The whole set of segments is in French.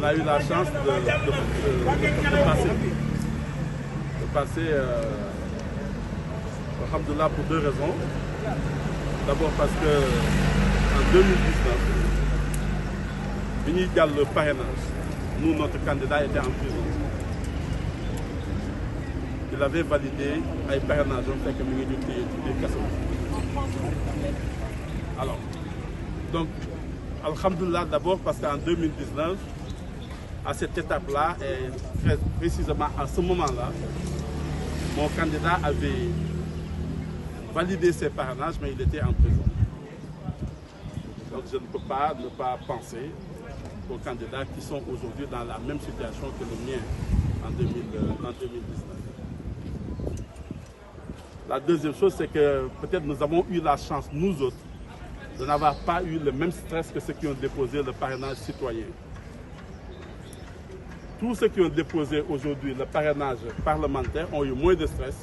a eu la chance de passer alhamdoulilah, pour deux raisons. D'abord parce que en 2019, fini le parrainage, nous, notre candidat était en prison. Il avait validé un parrainage, on fait que alors, donc, alhamdoulilah d'abord parce qu'en 2019, à cette étape-là, et très précisément à ce moment-là, mon candidat avait validé ses parrainages, mais il était en prison. Donc je ne peux pas ne pas penser aux candidats qui sont aujourd'hui dans la même situation que le mien en 2019. La deuxième chose, c'est que peut-être nous avons eu la chance, nous autres, de n'avoir pas eu le même stress que ceux qui ont déposé le parrainage citoyen. Tous ceux qui ont déposé aujourd'hui le parrainage parlementaire ont eu moins de stress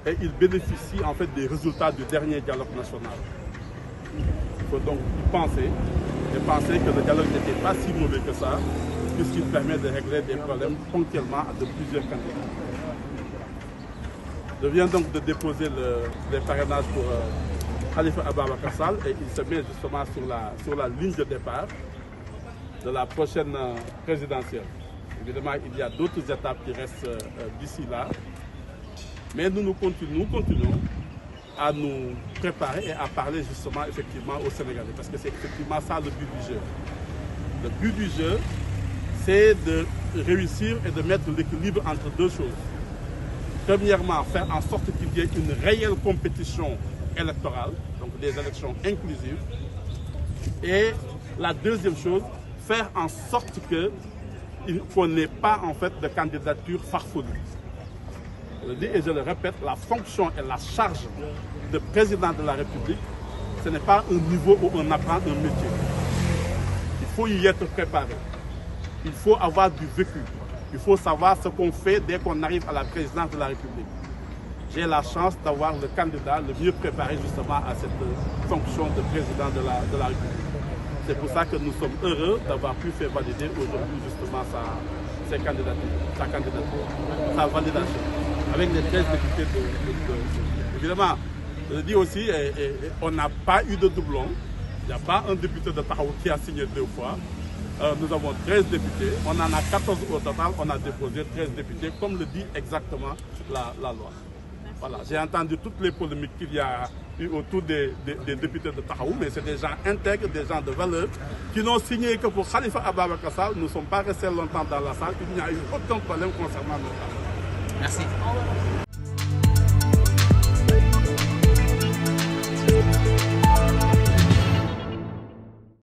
et ils bénéficient en fait des résultats du dernier dialogue national. Il faut donc y penser et penser que le dialogue n'était pas si mauvais que ça, puisqu'il permet de régler des problèmes ponctuellement de plusieurs candidats. Je viens donc de déposer les parrainages pour Khalifa Ababacar Sall et il se met justement sur la ligne de départ de la prochaine présidentielle. Évidemment, il y a d'autres étapes qui restent d'ici là, mais nous continuons à nous préparer et à parler justement effectivement aux Sénégalais, parce que c'est effectivement ça le but du jeu. Le but du jeu, c'est de réussir et de mettre l'équilibre entre deux choses. Premièrement, faire en sorte qu'il y ait une réelle compétition électorale, donc des élections inclusives. Et la deuxième chose, faire en sorte qu'on n'ait pas en fait de candidature farfelue. Je le dis et je le répète, la fonction et la charge de président de la République, ce n'est pas un niveau où on apprend un métier. Il faut y être préparé. Il faut avoir du vécu. Il faut savoir ce qu'on fait dès qu'on arrive à la présidence de la République. J'ai la chance d'avoir le candidat le mieux préparé justement à cette fonction de président de la République. C'est pour ça que nous sommes heureux d'avoir pu faire valider aujourd'hui justement sa candidature, sa validation, avec les 13 députés Évidemment, je le dis aussi, on n'a pas eu de doublon. Il n'y a pas un député de Tahaou qui a signé 2 fois. Nous avons 13 députés, on en a 14 au total, on a déposé 13 députés, comme le dit exactement la loi. Voilà, j'ai entendu toutes les polémiques qu'il y a eu autour des députés de Tahaou, mais c'est des gens intègres, des gens de valeur, qui n'ont signé que pour Khalifa Ababacar Sall. Nous ne sommes pas restés longtemps dans la salle, il n'y a eu aucun problème concernant nos travaux. Merci.